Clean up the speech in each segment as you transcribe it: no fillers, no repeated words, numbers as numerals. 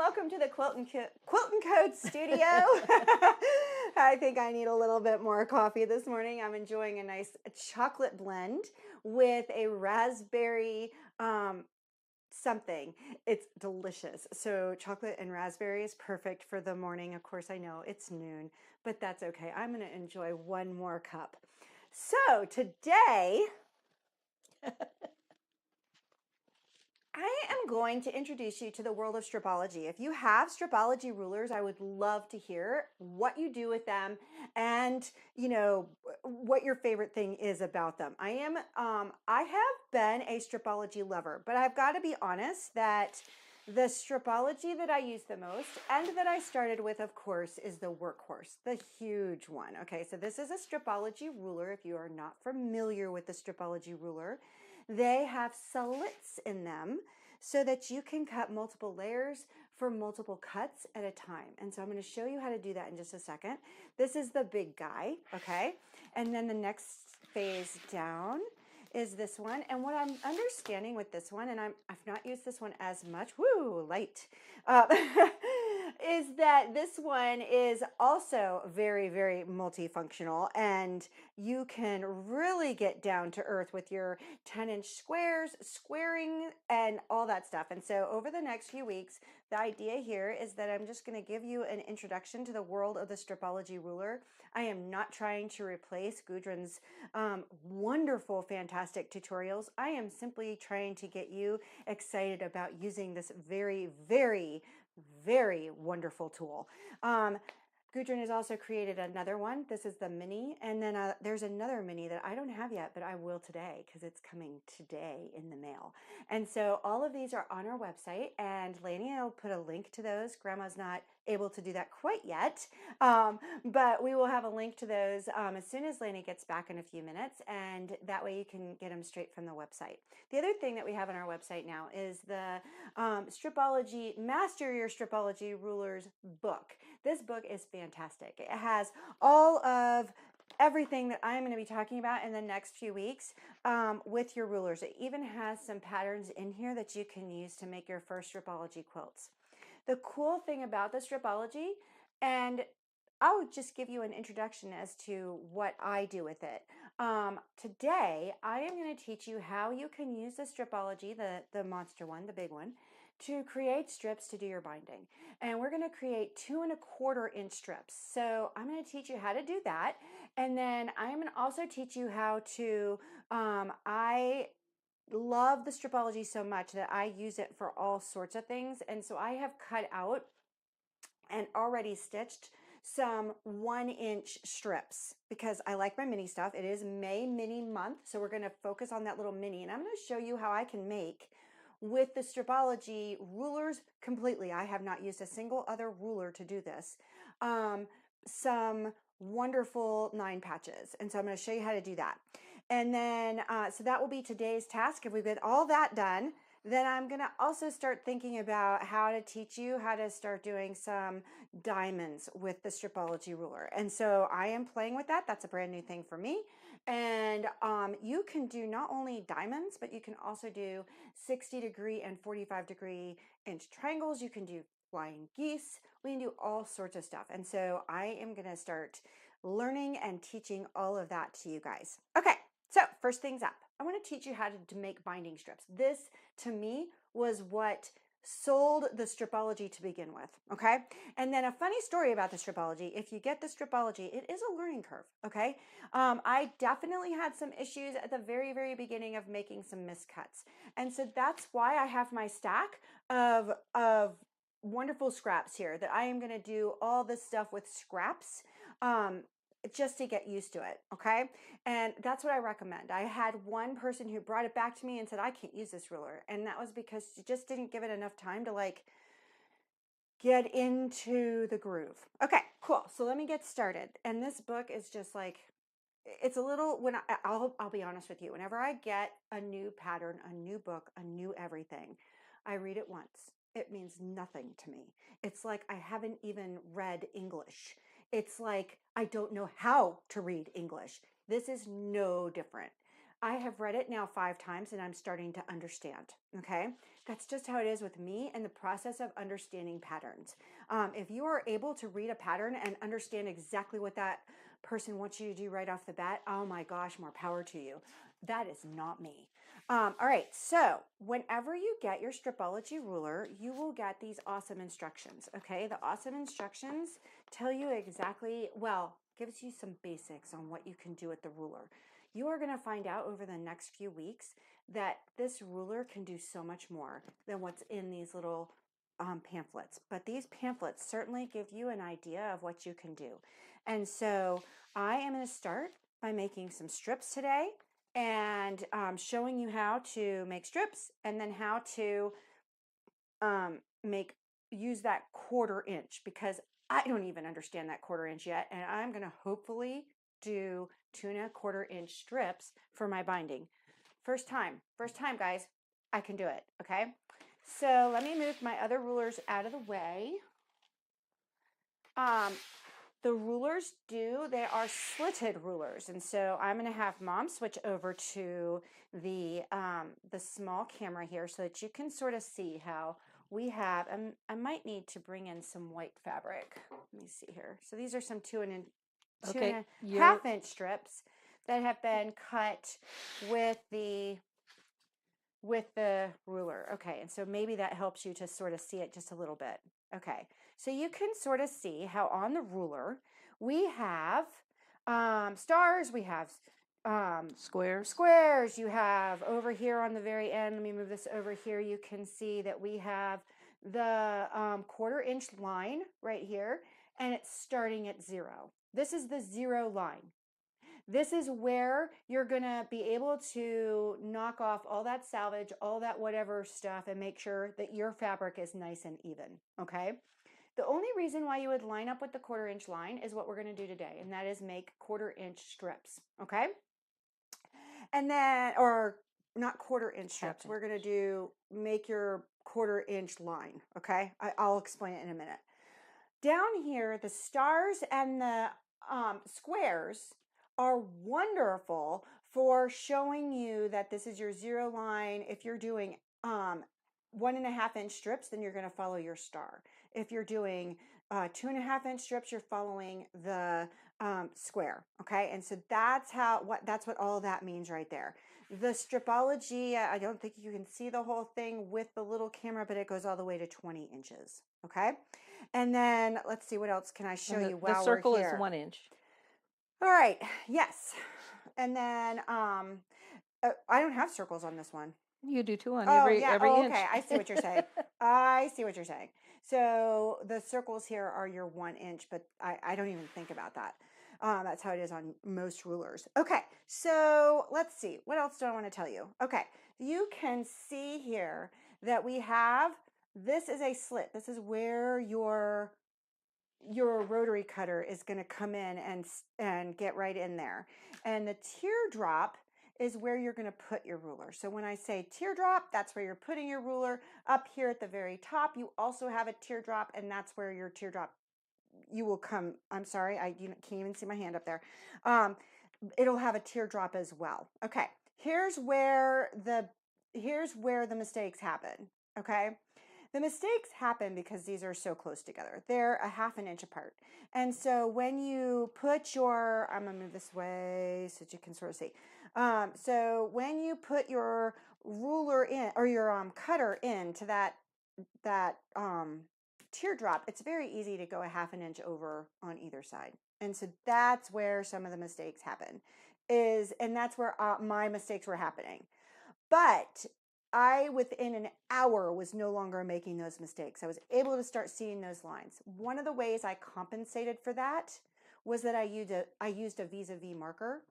welcome to the QuiltNCode studio. I think I need a little bit more coffee this morning. I'm enjoying a nice chocolate blend with a raspberry something. It's delicious. So chocolate and raspberry is perfect for the morning. Of course, I know it's noon, but that's okay. I'm going to enjoy one more cup. So today, I am going to introduce you to the world of Stripology. If you have Stripology rulers, I would love to hear what you do with them and, what your favorite thing is about them. I have been a Stripology lover, but I've got to be honest that the Stripology that I use the most and that I started with, of course, is the workhorse, the huge one. Okay, so this is a Stripology ruler. If you are not familiar with the Stripology ruler, they have slits in them so that you can cut multiple layers for multiple cuts at a time. And so I'm going to show you how to do that in just a second. This is the big guy, okay? And then the next phase down is this one. And what I'm understanding with this one, and I've not used this one as much, woo, light, is that this one is also very, very multifunctional, and you can really get down to earth with your 10-inch squares, squaring, and all that stuff. And so over the next few weeks, the idea here is that I'm just going to give you an introduction to the world of the Stripology ruler. I am not trying to replace Gudrun's wonderful, fantastic tutorials. I am simply trying to get you excited about using this very, very, very wonderful tool. Gudrun has also created another one. This is the mini, and then there's another mini that I don't have yet, but I will today because it's coming today in the mail. And so all of these are on our website, and Lainey will put a link to those. Grandma's not able to do that quite yet, but we will have a link to those as soon as Lainey gets back in a few minutes, and that way you can get them straight from the website. The other thing that we have on our website now is the Stripology, Master Your Stripology Rulers book. This book is fantastic. It has all of everything that I'm going to be talking about in the next few weeks with your rulers. It even has some patterns in here that you can use to make your first Stripology quilts. The cool thing about the Stripology, and I'll just give you an introduction as to what I do with it. Today, I am going to teach you how you can use the Stripology, the monster one, the big one, to create strips to do your binding. And we're going to create 2 1/4 inch strips. So I'm going to teach you how to do that. And then I'm going to also teach you how to, I love the Stripology so much that I use it for all sorts of things. And so I have cut out and already stitched some 1-inch strips because I like my mini stuff. It is May mini month, so we're going to focus on that little mini, and I'm going to show you how I can make with the Stripology rulers completely. I have not used a single other ruler to do this. Some wonderful 9 patches, and so I'm going to show you how to do that. And then so that will be today's task. If we've got all that done, then I'm going to also start thinking about how to teach you how to start doing some diamonds with the Stripology ruler. And so I am playing with that. That's a brand new thing for me. And you can do not only diamonds, but you can also do 60-degree and 45-degree inch triangles. You can do flying geese. We can do all sorts of stuff. And so I am going to start learning and teaching all of that to you guys. Okay, so first things up, I want to teach you how to make binding strips. This, to me, was what sold the Stripology to begin with, okay? And then a funny story about the Stripology: if you get the Stripology, it is a learning curve, okay? I definitely had some issues at the very, very beginning of making some miscuts. And so that's why I have my stack of wonderful scraps here, that I am going to do all this stuff with scraps just to get used to it, okay? And that's what I recommend. I had one person who brought it back to me and said, I can't use this ruler. And that was because she just didn't give it enough time to get into the groove. Okay, cool. So let me get started. And this book is just like, it's a little, I'll be honest with you, whenever I get a new pattern, a new book, a new everything, I read it once. It means nothing to me. It's like I haven't even read English. It's like I don't know how to read English. This is no different. I have read it now 5 times and I'm starting to understand. Okay. That's just how it is with me and the process of understanding patterns. If you are able to read a pattern and understand exactly what that person wants you to do right off the bat, oh my gosh, more power to you. That is not me. All right. So whenever you get your Stripology ruler, you will get these awesome instructions. Okay. The awesome instructions tell you exactly, well, gives you some basics on what you can do with the ruler. You are going to find out over the next few weeks that this ruler can do so much more than what's in these little pamphlets. But these pamphlets certainly give you an idea of what you can do. And so I am going to start by making some strips today and showing you how to make strips and then how to use that 1/4 inch, because I don't even understand that 1/4 inch yet. And I'm going to hopefully do 2 1/4 inch strips for my binding. First time, guys, I can do it. Okay. So let me move my other rulers out of the way. The rulers they are slitted rulers. And so I'm going to have Mom switch over to the small camera here so that you can sort of see how we have, I might need to bring in some white fabric. Let me see here. So these are some 2 1/2 inch strips that have been cut with the ruler. Okay, and so maybe that helps you to sort of see it just a little bit. Okay, so you can sort of see how on the ruler we have stars, we have squares. You have over here on the very end, let me move this over here, you can see that we have the 1/4 inch line right here, and it's starting at 0. This is the 0 line. This is where you're going to be able to knock off all that salvage, all that whatever stuff, and make sure that your fabric is nice and even, okay? The only reason why you would line up with the 1/4 inch line is what we're going to do today, and that is make 1/4 inch strips, okay? And then, or not 1/4 inch strips, we're going to make your 1/4 inch line, okay? I'll explain it in a minute. Down here, the stars and the squares are wonderful for showing you that this is your 0 line. If you're doing 1 1/2 inch strips, then you're going to follow your star. If you're doing 2 1/2 inch strips, you're following the square. Okay, and so that's what all that means right there. The Stripology, I don't think you can see the whole thing with the little camera, but it goes all the way to 20 inches. Okay, and then let's see, what else can I show you while we're here? The circle is 1 inch. All right, yes. And then I don't have circles on this one. You do too on Oh, every yeah. inch. Okay, I see what you're saying. I see what you're saying. So the circles here are your 1 inch, but I don't even think about that. That's how it is on most rulers. Okay, so let's see. What else do I want to tell you? Okay, you can see here that we have, this is a slit. This is where your rotary cutter is going to come in and get right in there. And the teardrop is where you're going to put your ruler. So when I say teardrop, that's where you're putting your ruler. Up here at the very top, you also have a teardrop, and that's where your teardrop, you will come, I'm sorry, you can't even see my hand up there. It'll have a teardrop as well. Okay, here's where the mistakes happen, okay? The mistakes happen because these are so close together. They're 1/2 inch apart. And so when you put your, I'm gonna move this way so that you can sort of see. So when you put your ruler in, or your cutter into that teardrop, it's very easy to go 1/2 inch over on either side. And so that's where some of the mistakes happen, and that's where my mistakes were happening. But I, within an hour, was no longer making those mistakes. I was able to start seeing those lines. One of the ways I compensated for that was that I used a vis-a-vis marker.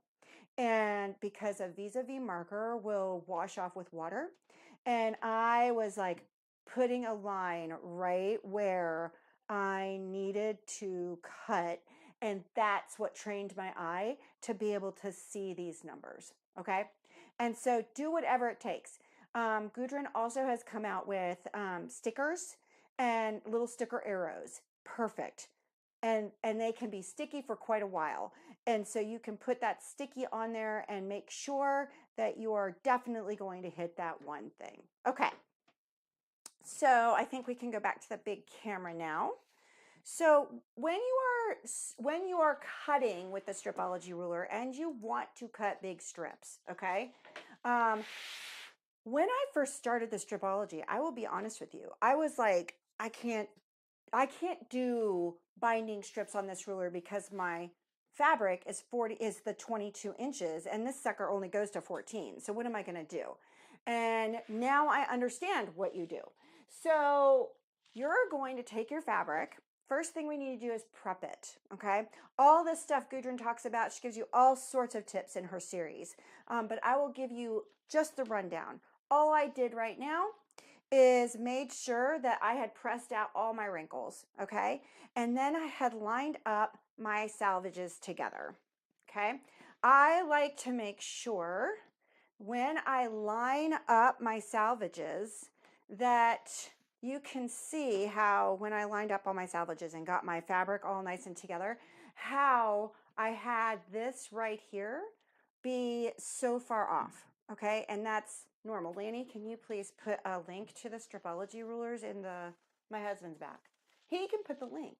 And because a vis-a-vis marker will wash off with water, and I was like putting a line right where I needed to cut, and that's what trained my eye to be able to see these numbers. Okay, and so do whatever it takes. Gudrun also has come out with stickers and little sticker arrows. Perfect. And they can be sticky for quite a while. And so you can put that sticky on there and make sure that you are definitely going to hit that one thing. Okay, so I think we can go back to the big camera now. So when you are cutting with the Stripology ruler and you want to cut big strips, okay? When I first started the Stripology, I will be honest with you, I was like, I can't do binding strips on this ruler because my fabric is the 22 inches and this sucker only goes to 14. So what am I going to do? And now I understand what you do. So you're going to take your fabric. First thing we need to do is prep it, okay? All this stuff Gudrun talks about, she gives you all sorts of tips in her series, but I will give you just the rundown. All I did right now is made sure that I had pressed out all my wrinkles, okay? And then I had lined up my salvages together, okay? I like to make sure when I line up my salvages that you can see how when I lined up all my salvages and got my fabric all nice and together, how I had this right here be so far off, okay? And that's normal. Lanny, can you please put a link to the Stripology rulers in my husband's back? He can put the link.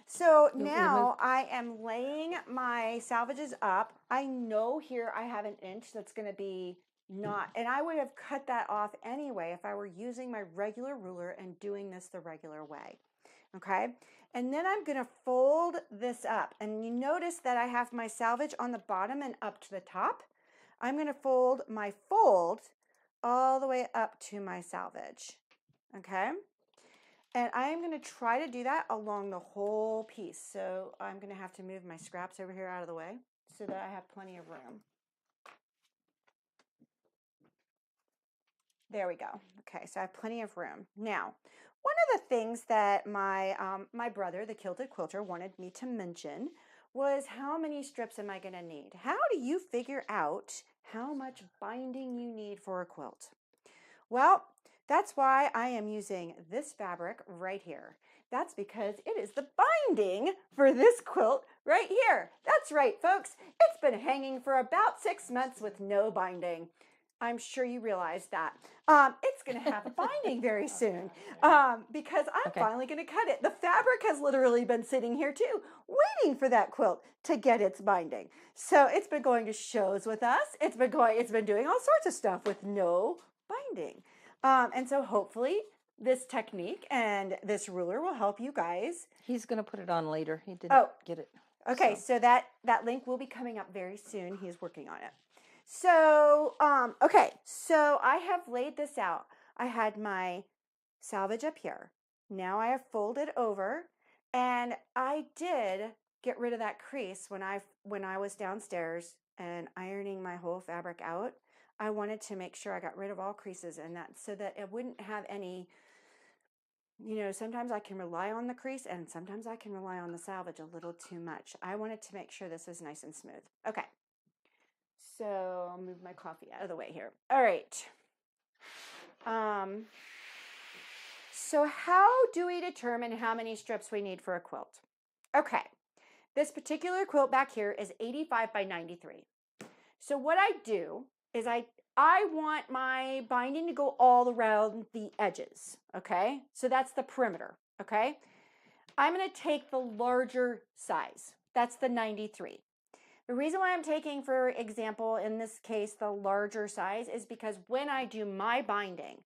So now I am laying my salvages up. I know here I have an inch that's going to be not, and I would have cut that off anyway if I were using my regular ruler and doing this the regular way. Okay, and then I'm going to fold this up, and you notice that I have my salvage on the bottom and up to the top. I'm going to fold my fold all the way up to my salvage. Okay, and I'm going to try to do that along the whole piece. So I'm going to have to move my scraps over here out of the way so that I have plenty of room. There we go. Okay, so I have plenty of room. Now, one of the things that my brother, the Quilted Quilter, wanted me to mention was how many strips am I going to need? How do you figure out how much binding you need for a quilt? Well, that's why I am using this fabric right here. That's because it is the binding for this quilt right here. That's right, folks. It's been hanging for about 6 months with no binding. I'm sure you realize that. It's going to have a binding very soon because I'm finally going to cut it. The fabric has literally been sitting here too, waiting for that quilt to get its binding. So it's been going to shows with us. It's been doing all sorts of stuff with no binding. And so hopefully this technique and this ruler will help you guys. He's going to put it on later. He didn't get it. Okay, so that link will be coming up very soon. He's working on it. So, okay, so I have laid this out. I had my salvage up here. Now I have folded over, and I did get rid of that crease when I was downstairs and ironing my whole fabric out. I wanted to make sure I got rid of all creases and that so that it wouldn't have any, you know, sometimes I can rely on the crease and sometimes I can rely on the salvage a little too much. I wanted to make sure this is nice and smooth. Okay. So I'll move my coffee out of the way here. All right. So how do we determine how many strips we need for a quilt? Okay. This particular quilt back here is 85 by 93. So what I do is I want my binding to go all around the edges, okay? So that's the perimeter, okay? I'm going to take the larger size. That's the 93. The reason why I'm taking, for example, in this case, the larger size is because when I do my binding,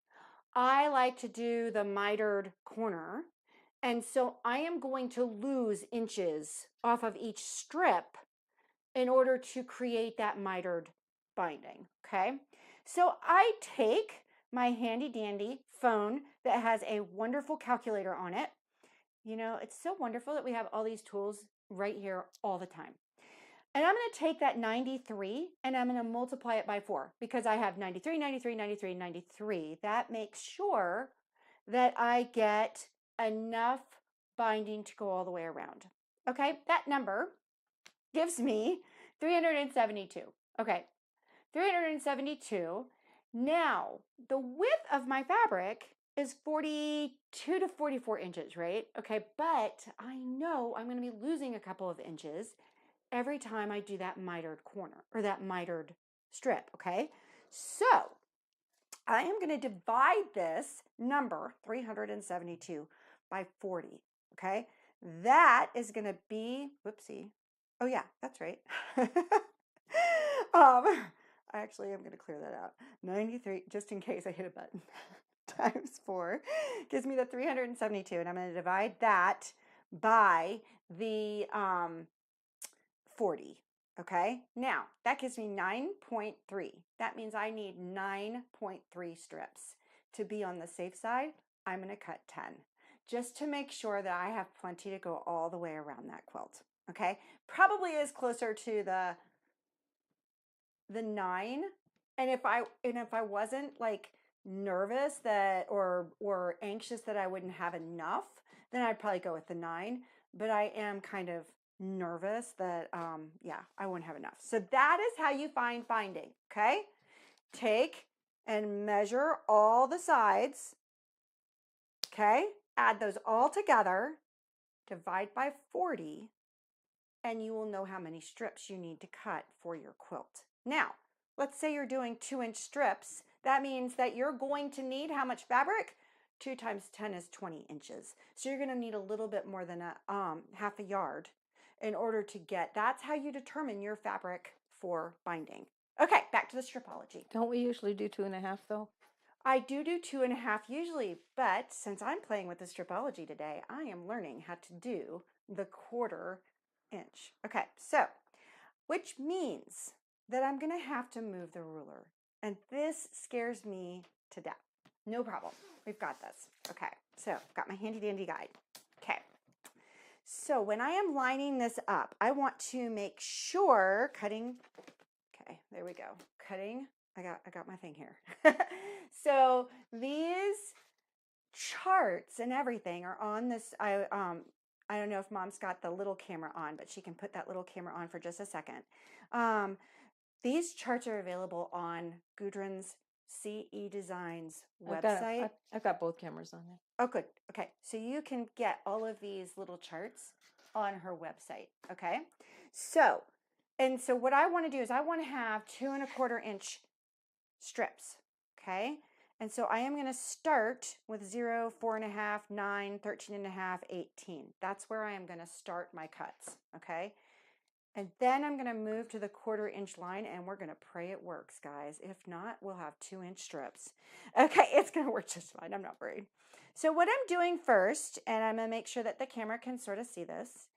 I like to do the mitered corner. And so I am going to lose inches off of each strip in order to create that mitered binding, okay? So I take my handy dandy phone that has a wonderful calculator on it. You know, it's so wonderful that we have all these tools right here all the time. And I'm going to take that 93 and I'm going to multiply it by 4 because I have 93, 93, 93, 93. That makes sure that I get enough binding to go all the way around. Okay, that number gives me 372. Okay, 372. Now, the width of my fabric is 42 to 44 inches, right? Okay, but I know I'm going to be losing a couple of inches every time I do that mitered corner or that mitered strip, okay? So I am going to divide this number 372 by 40, okay? That is going to be, whoopsie. Oh yeah, that's right. I actually am going to clear that out. 93, just in case I hit a button, times 4 gives me the 372, and I'm going to divide that by the 40. Okay, now that gives me 9.3. That means I need 9.3 strips. To be on the safe side, I'm going to cut 10 just to make sure that I have plenty to go all the way around that quilt. Okay, probably is closer to the 9. And if I wasn't like nervous that or anxious that I wouldn't have enough, then I'd probably go with the 9. But I am kind of nervous that yeah, I wouldn't have enough. So that is how you find binding. Okay, take and measure all the sides. Okay, add those all together, divide by 40, and you will know how many strips you need to cut for your quilt. Now, let's say you're doing 2-inch strips. That means that you're going to need how much fabric? 2 times 10 is 20 inches. So you're going to need a little bit more than a half a yard in order to get. That's how you determine your fabric for binding. Okay, back to the Stripology. Don't we usually do 2.5 though? I do 2.5 usually, but since I'm playing with the Stripology today, I am learning how to do the 1/4 inch. Okay, so which means that I'm going to have to move the ruler. And this scares me to death. No problem. We've got this. Okay, so got my handy dandy guide. Okay, so when I am lining this up, I want to make sure cutting. Okay, there we go. Cutting. I got my thing here. So these charts and everything are on this. I don't know if Mom's got the little camera on, but she can put that little camera on for just a second. These charts are available on Gudrun's CE Designs website. I've got both cameras on there. Oh, good. Okay, so you can get all of these little charts on her website. Okay, so what I want to do is I want to have 2 1/4 inch strips. Okay, and so I am going to start with 0, 4.5, 9, 13.5, 18. That's where I am going to start my cuts. Okay, and then I'm going to move to the 1/4 inch line, and we're going to pray it works, guys. If not, we'll have 2-inch strips. Okay, it's going to work just fine. I'm not worried. So what I'm doing first, and I'm going to make sure that the camera can sort of see this,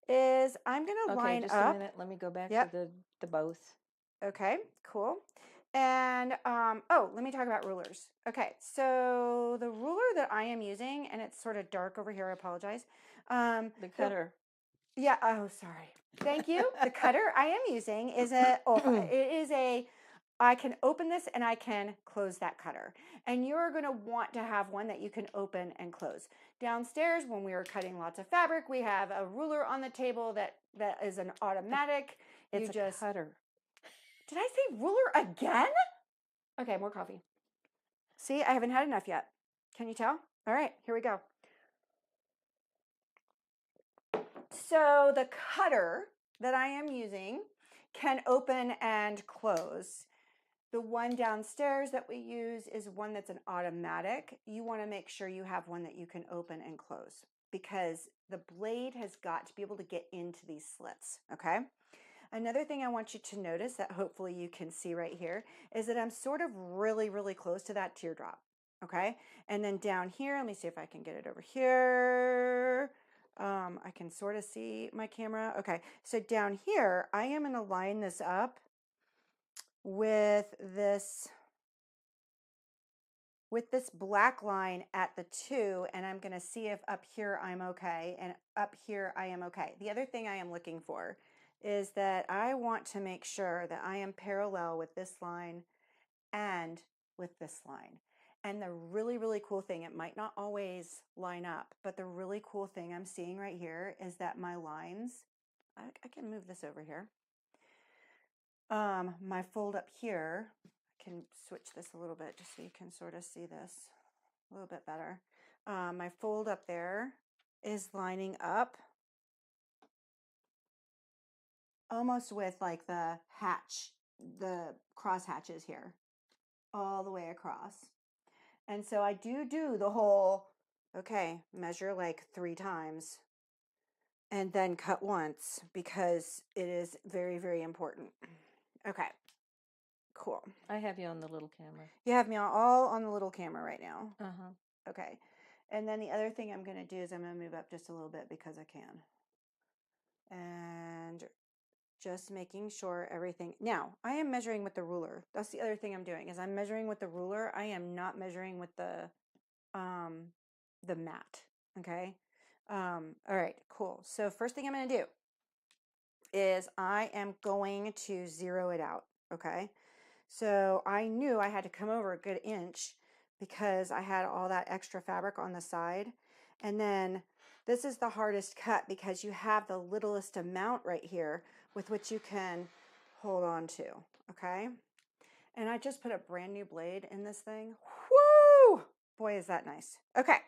is I'm going to line just up. a minute. Let me go back to the both. Okay, cool. And oh, let me talk about rulers. Okay, so the ruler that I am using, and it's sort of dark over here, I apologize. The cutter. Yeah, oh, sorry. Thank you. The cutter I am using is I can open this and I can close that cutter. And you're going to want to have one that you can open and close. Downstairs, when we were cutting lots of fabric, we have a ruler on the table that is an automatic. It's a cutter. Did I say ruler again? Okay, more coffee. See, I haven't had enough yet. Can you tell? All right, here we go. So the cutter that I am using can open and close. The one downstairs that we use is one that's an automatic. You want to make sure you have one that you can open and close because the blade has got to be able to get into these slits, okay? Another thing I want you to notice that hopefully you can see right here is that I'm sort of really, really close to that teardrop, okay? And then down here, let me see if I can get it over here. I can sort of see my camera. Okay, so down here, I am going to line this up with this black line at the 2, and I'm going to see if up here I'm okay, and up here I am okay. The other thing I am looking for is that I want to make sure that I am parallel with this line and with this line. And the really, really cool thing, it might not always line up, but the really cool thing I'm seeing right here is that my lines, I can move this over here. My fold up here, I can switch this a little bit just so you can sort of see this a little bit better. My fold up there is lining up almost with like the hatch cross hatches here all the way across. And so I do the whole, okay, measure like 3 times and then cut once because it is very, very important. Okay, cool. I have you on the little camera. You have me all on the little camera right now. Uh-huh. Okay. And then the other thing I'm going to do is I'm going to move up just a little bit because I can. And just making sure everything. Now, I am measuring with the ruler. That's the other thing I'm doing is I'm measuring with the ruler. I am not measuring with the mat. Okay. All right, cool. So first thing I'm going to do is I am going to zero it out. Okay. So I knew I had to come over a good inch because I had all that extra fabric on the side. And then this is the hardest cut because you have the littlest amount right here with which you can hold on to, okay? And I just put a brand new blade in this thing. Woo! Boy, is that nice. Okay,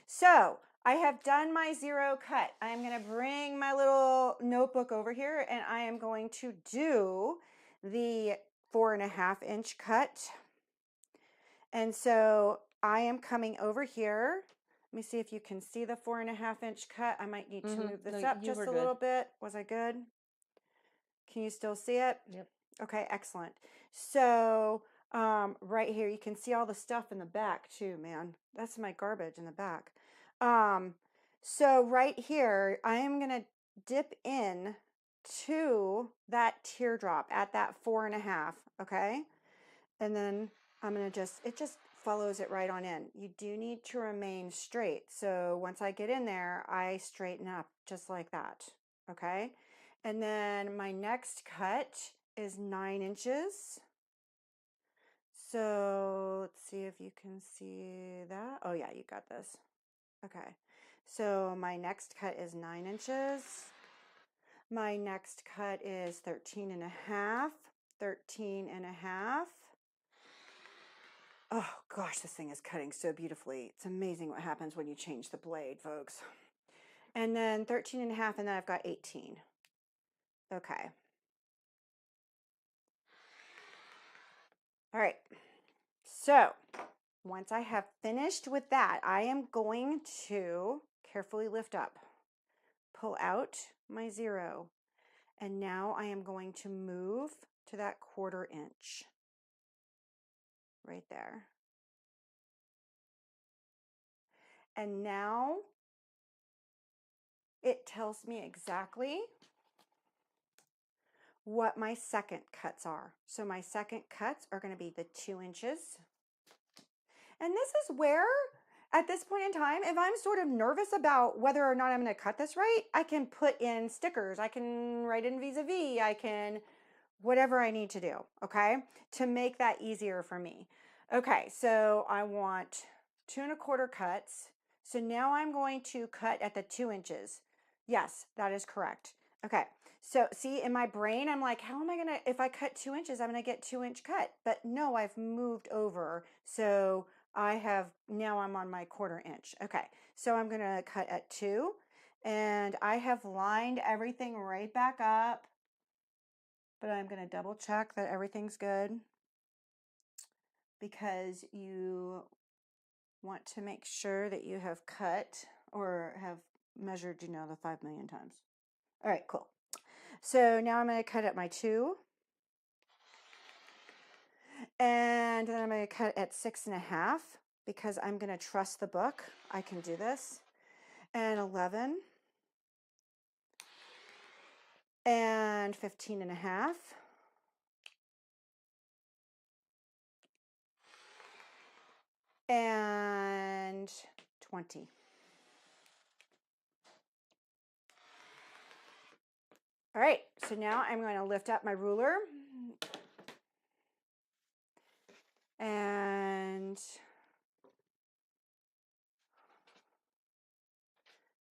so I have done my zero cut. I'm gonna bring my little notebook over here and I am going to do the 4.5 inch cut. And so I am coming over here. Let me see if you can see the 4.5 inch cut. I might need to move this up just a little bit. Was I good? Can you still see it? Yep. Okay, excellent. So right here, you can see all the stuff in the back too, man. That's my garbage in the back. So right here, I am gonna dip in to that teardrop at that 4.5, okay? And then I'm gonna it just follows it right on in. You do need to remain straight. So once I get in there, I straighten up just like that, okay? And then my next cut is 9 inches. So let's see if you can see that. Oh yeah, you got this. Okay. So my next cut is 9 inches. My next cut is 13.5, 13.5. Oh gosh, this thing is cutting so beautifully. It's amazing what happens when you change the blade, folks. And then 13.5, and then I've got 18. Okay. All right. So once I have finished with that, I am going to carefully lift up, pull out my zero, and now I am going to move to that 1/4 inch right there. And now it tells me exactly what my second cuts are. So my second cuts are going to be the 2 inches. And this is where, at this point in time, if I'm sort of nervous about whether or not I'm going to cut this right, I can put in stickers. I can write in vis-a-vis. I can, whatever I need to do, okay, to make that easier for me. Okay, so I want 2.25 cuts. So now I'm going to cut at the 2 inches. Yes, that is correct. Okay, so see, in my brain, I'm like, how am I gonna, if I cut 2 inches, I'm gonna get 2-inch cut. But no, I've moved over. So now I'm on my 1/4 inch. Okay, so I'm gonna cut at 2. And I have lined everything right back up. But I'm gonna double check that everything's good because you want to make sure that you have cut or have measured, the 5 million times. All right, cool. So now I'm going to cut at my 2. And then I'm going to cut at 6.5 because I'm going to trust the book. I can do this. And 11. And 15.5. And 20. All right, so now I'm going to lift up my ruler and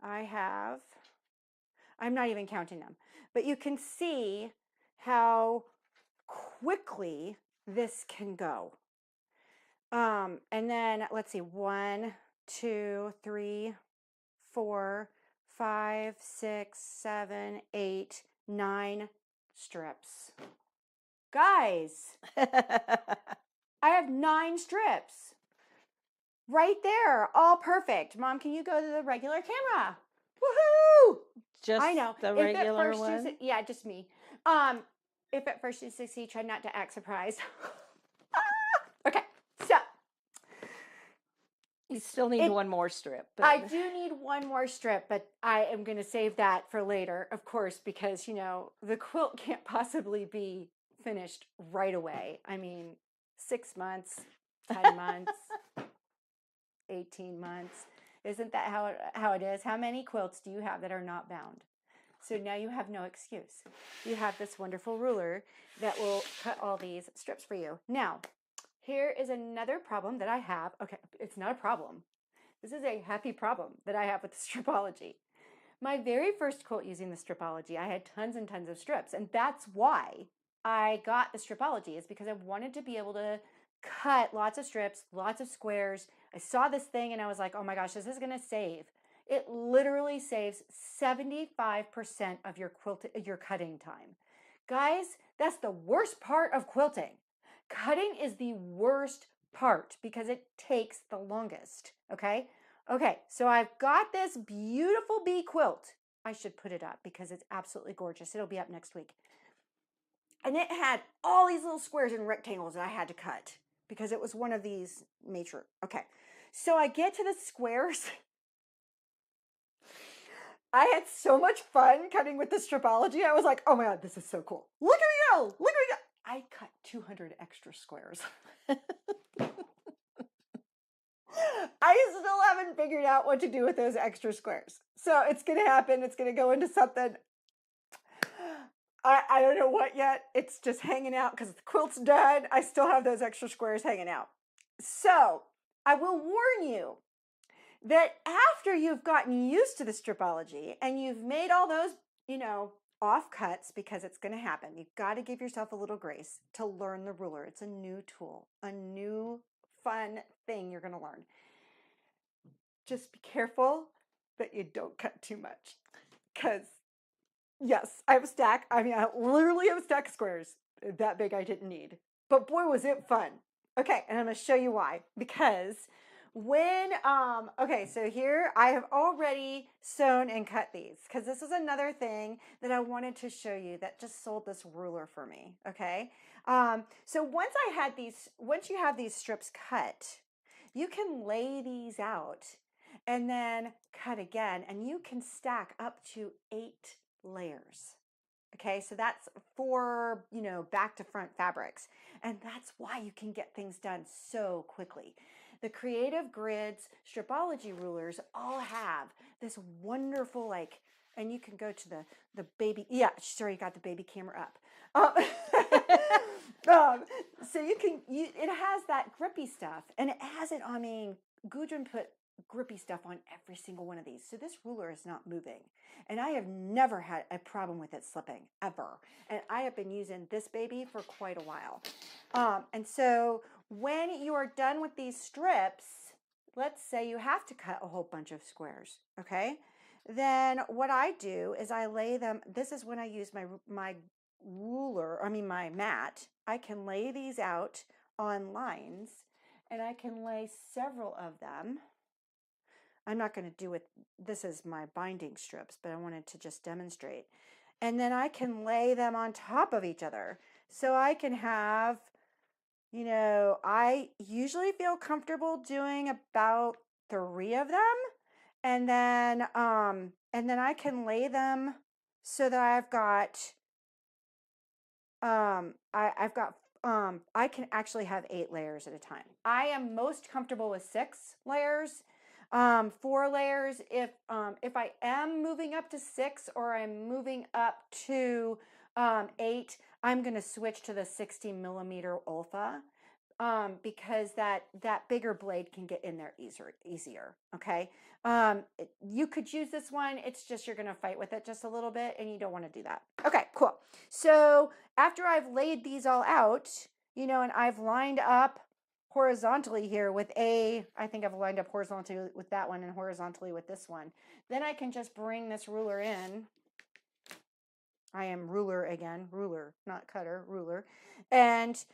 I'm not even counting them, but you can see how quickly this can go. And then let's see, 1, 2, 3, 4, 5, 6, 7, 8, 9 strips. Guys, I have 9 strips. Right there, all perfect. Mom, can you go to the regular camera? Woohoo! Just I know. the If regular at first one? yeah, just me. If at first you succeed, try not to act surprised. Okay, so You still need one more strip. But I do need one more strip, but I am going to save that for later, of course, because, you know, the quilt can't possibly be finished right away. I mean, 6 months, 10 months, 18 months. Isn't that how it is? How many quilts do you have that are not bound? So now you have no excuse. You have this wonderful ruler that will cut all these strips for you. Now, here is another problem that I have. Okay, it's not a problem. This is a happy problem that I have with the Stripology. My very first quilt using the Stripology, I had tons and tons of strips, and that's why I got the Stripology, is because I wanted to be able to cut lots of strips, lots of squares. I saw this thing and I was like, oh my gosh, this is gonna save. It literally saves 75% of your cutting time. Guys, that's the worst part of quilting. Cutting is the worst part because it takes the longest, okay? Okay, so I've got this beautiful bee quilt. I should put it up because it's absolutely gorgeous. It'll be up next week. And it had all these little squares and rectangles that I had to cut because it was one of these matrix. Okay, so I get to the squares. I had so much fun cutting with the Stripology. I was like, oh my God, this is so cool. Look at me go, look at me go. I cut 200 extra squares. I still haven't figured out what to do with those extra squares. So it's going to happen. It's going to go into something. I don't know what yet. It's just hanging out because the quilt's done. I still have those extra squares hanging out. So I will warn you that after you've gotten used to the Stripology and you've made all those, you know, off cuts, because it's going to happen, you've got to give yourself a little grace to learn the ruler. It's a new tool, a new fun thing you're going to learn. Just be careful that you don't cut too much, because yes, I have a stack. I mean, I literally have a stack of squares that big I didn't need, but boy, was it fun. Okay, and I'm going to show you why. Because when, okay, so here I have already sewn and cut these, because this is another thing that I wanted to show you that just sold this ruler for me, okay? So once you have these strips cut, you can lay these out and then cut again, and you can stack up to 8 layers. Okay, so that's for, you know, back to front fabrics. And that's why you can get things done so quickly. The Creative Grids Stripology rulers all have this wonderful, like, and you can go to the baby, yeah, she's already got the baby camera up. So it has that grippy stuff, and it has it, I mean, Gudrun put grippy stuff on every single one of these. So this ruler is not moving. And I have never had a problem with it slipping, ever. And I have been using this baby for quite a while. And so when you are done with these strips, let's say you have to cut a whole bunch of squares, okay? Then what I do is I lay them, this is when I use my ruler, I mean my mat. I can lay these out on lines, and I can lay several of them. I'm not going to do it, this is my binding strips, but I wanted to just demonstrate. And then I can lay them on top of each other. So I can have, you know, I usually feel comfortable doing about 3 of them. And then I can lay them so that I've got, I can actually have 8 layers at a time. I am most comfortable with 6 layers. 4 layers if I am moving up to 6 or I'm moving up to 8, I'm going to switch to the 60 millimeter Olfa, because that bigger blade can get in there easier. Okay. You could use this one. It's just, you're going to fight with it just a little bit, and you don't want to do that. Okay, cool. So after I've laid these all out, you know, and I've lined up horizontally here with I think I've lined up horizontally with that one and horizontally with this one. Then I can just bring this ruler in. I am ruler again, ruler, not cutter, ruler. And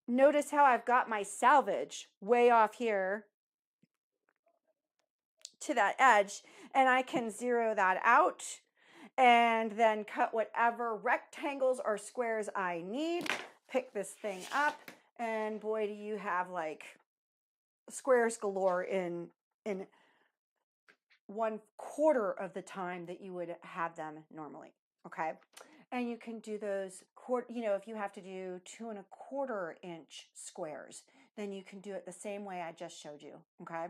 notice how I've got my salvage way off here to that edge, and I can zero that out and then cut whatever rectangles or squares I need. Pick this thing up, and boy, do you have like squares galore in 1/4 of the time that you would have them normally. Okay. And you can do those if you have to do 2¼ inch squares, then you can do it the same way I just showed you. Okay.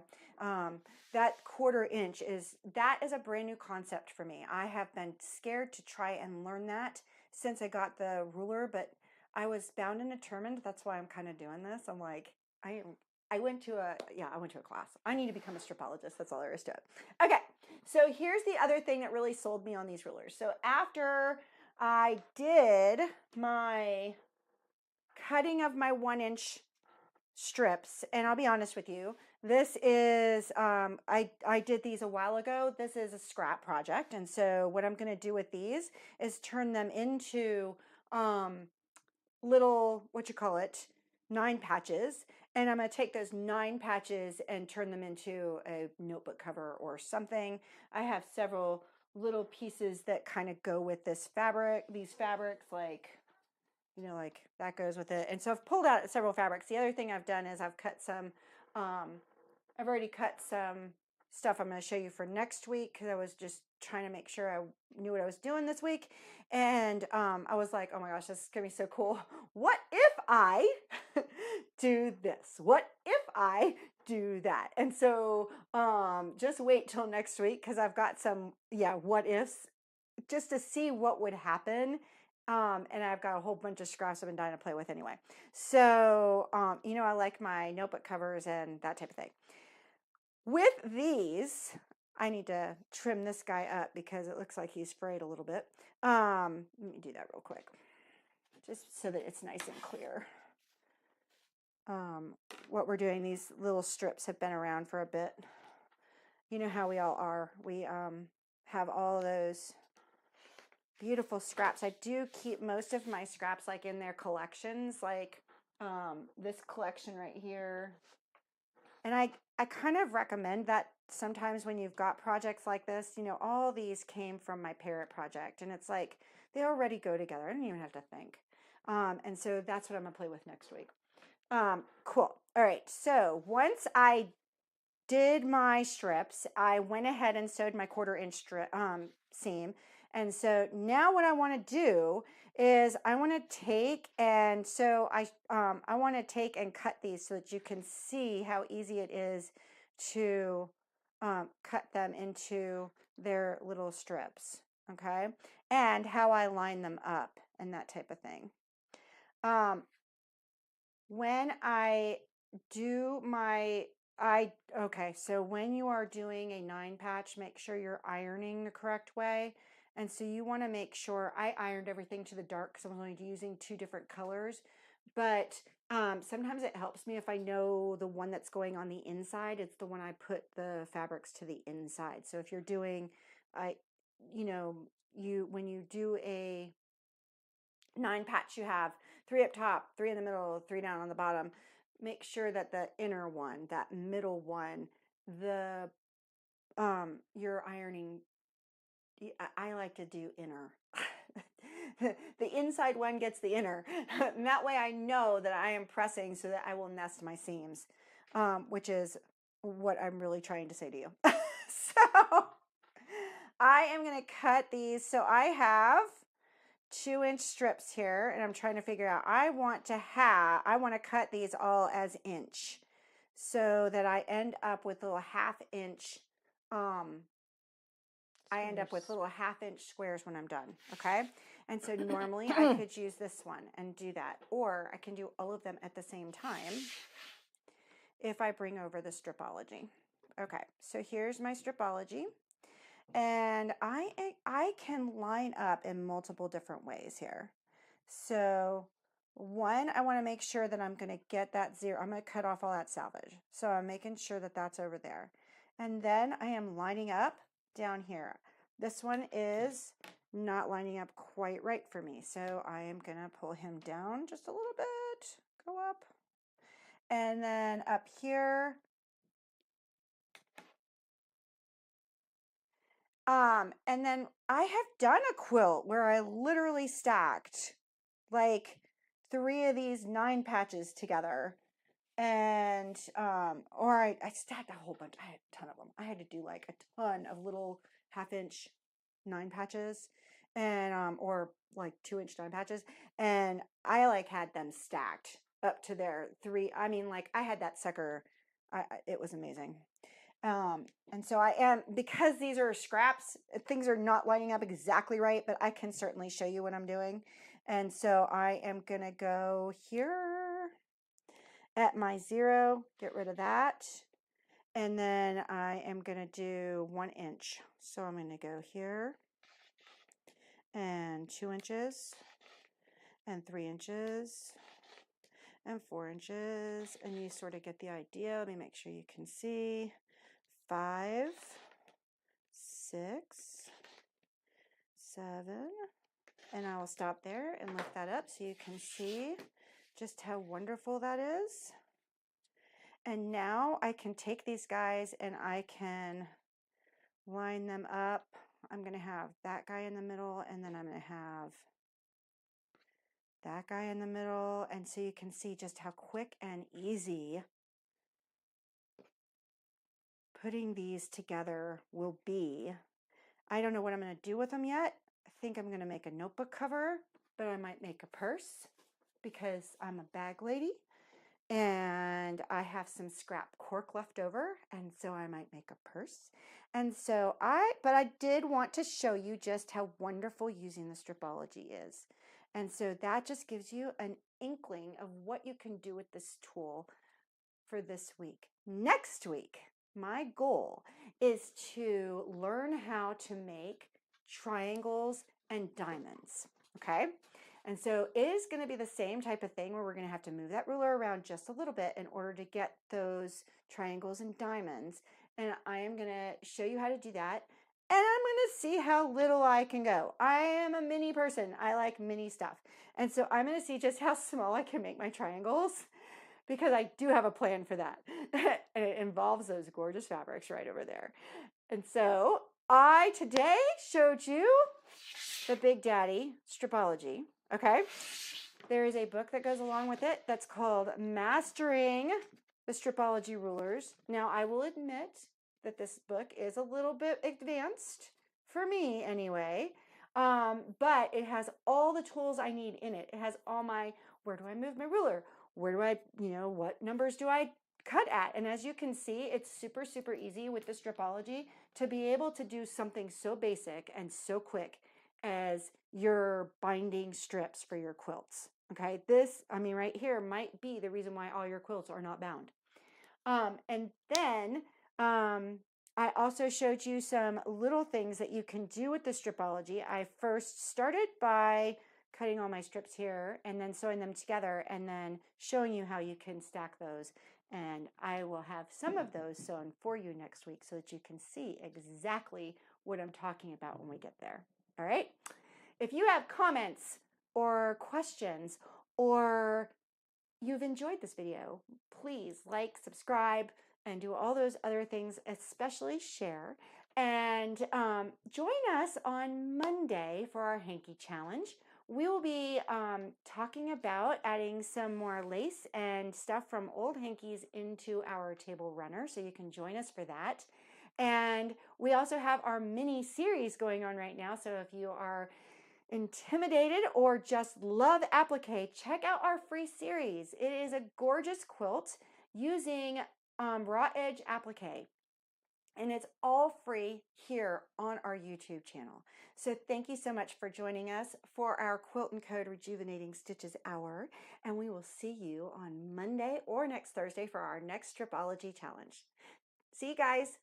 That 1/4 inch is a brand new concept for me. I have been scared to try and learn that since I got the ruler, but I was bound and determined. That's why I'm kind of doing this. I'm like, I went to a class. I need to become a stripologist. That's all there is to it. Okay, so here's the other thing that really sold me on these rulers. So after I did my cutting of my 1-inch strips, and I'll be honest with you, this is I did these a while ago. This is a scrap project, and so what I'm going to do with these is turn them into little 9 patches, and I'm going to take those 9 patches and turn them into a notebook cover or something. I have several little pieces that kind of go with these fabrics, like that goes with it. And so I've pulled out several fabrics. The other thing I've done is I've already cut some stuff I'm going to show you for next week, because I was just trying to make sure I knew what I was doing this week. And I was like, oh my gosh, this is going to be so cool. What if I do this? What if I do that? And so just wait till next week, because I've got some, what ifs, just to see what would happen. And I've got a whole bunch of scraps I've been dying to play with anyway. So, I like my notebook covers and that type of thing. With these, I need to trim this guy up because it looks like he's frayed a little bit. Let me do that real quick, just so that it's nice and clear. What we're doing, these little strips have been around for a bit. You know how we all are. We have all those beautiful scraps. I do keep most of my scraps like in their collections, like this collection right here. And I kind of recommend that sometimes when you've got projects like this, all these came from my parrot project, and it's like they already go together. I don't even have to think. And so that's what I'm gonna play with next week. Cool. All right. So once I did my strips, I went ahead and sewed my 1/4 inch strip, seam. And so now what I want to do is I want to take and I want to take and cut these so that you can see how easy it is to cut them into their little strips, okay? And how I line them up and that type of thing. When I do so when you are doing a 9 patch, make sure you're ironing the correct way. And so you want to make sure, I ironed everything to the dark because I'm only using 2 different colors. But sometimes it helps me if I know the one that's going on the inside. It's the one I put the fabrics to the inside. So if you're doing, when you do a 9 patch, you have 3 up top, 3 in the middle, 3 down on the bottom. Make sure that the inner one, that middle one, you're ironing. I like to do inner. The inside one gets the inner. And that way I know that I am pressing so that I will nest my seams, which is what I'm really trying to say to you. So I am going to cut these. So I have 2-inch strips here, and I'm trying to figure out, I want to cut these all as inch so that I end up with little 1/2-inch squares when I'm done. Okay. And so normally I could use this one and do that, or I can do all of them at the same time if I bring over the Stripology. Okay. So here's my Stripology. And I can line up in multiple different ways here. So one, I want to make sure that I'm going to get that 0. I'm going to cut off all that salvage. So I'm making sure that that's over there. And then I am lining up down here. This one is not lining up quite right for me. So I am going to pull him down just a little bit, go up. And then up here, and then I have done a quilt where I literally stacked like 3 of these 9 patches together. And or I stacked a whole bunch. I had a ton of them. I had to do like a ton of little 1/2-inch 9 patches, and or like 2-inch 9 patches, and I like had them stacked up to their 3. I mean, like I had that sucker. It was amazing. And so I am, because these are scraps, things are not lining up exactly right, but I can certainly show you what I'm doing. And so I am gonna go here at my 0, get rid of that. And then I am going to do 1 inch. So I'm going to go here and 2 inches and 3 inches and 4 inches. And you sort of get the idea. Let me make sure you can see. 5, 6, 7. And I will stop there and lift that up so you can see just how wonderful that is. And now I can take these guys and I can line them up. I'm going to have that guy in the middle, and then I'm going to have that guy in the middle. And so you can see just how quick and easy putting these together will be. I don't know what I'm going to do with them yet. I think I'm going to make a notebook cover, but I might make a purse because I'm a bag lady. And I have some scrap cork left over, and so I might make a purse. And so but I did want to show you just how wonderful using the Stripology is. And so that just gives you an inkling of what you can do with this tool for this week. Next week, my goal is to learn how to make triangles and diamonds, okay? And so it is going to be the same type of thing where we're going to have to move that ruler around just a little bit in order to get those triangles and diamonds. And I am going to show you how to do that. And I'm going to see how little I can go. I am a mini person. I like mini stuff. And so I'm going to see just how small I can make my triangles, because I do have a plan for that. And it involves those gorgeous fabrics right over there. And so I today showed you the Big Daddy Stripology. Okay, there is a book that goes along with it that's called Mastering the Stripology Rulers. Now, I will admit that this book is a little bit advanced, for me anyway, but it has all the tools I need in it. It has all my, where do I move my ruler? Where do I, what numbers do I cut at? And as you can see, it's super, super easy with the Stripology to be able to do something so basic and so quick as your binding strips for your quilts. Okay, this, I mean, right here might be the reason why all your quilts are not bound. And then I also showed you some little things that you can do with the Stripology. I first started by cutting all my strips here and then sewing them together and then showing you how you can stack those. And I will have some of those sewn for you next week so that you can see exactly what I'm talking about when we get there. All right. If you have comments or questions, or you've enjoyed this video, please like, subscribe, and do all those other things, especially share. And join us on Monday for our hanky challenge. We will be talking about adding some more lace and stuff from old hankies into our table runner, so you can join us for that. And we also have our mini series going on right now, so if you are intimidated or just love applique, check out our free series. It is a gorgeous quilt using raw edge applique, and it's all free here on our YouTube channel. So thank you so much for joining us for our QuiltNCode Rejuvenating Stitches Hour, and we will see you on Monday or next Thursday for our next Stripology challenge. See you guys.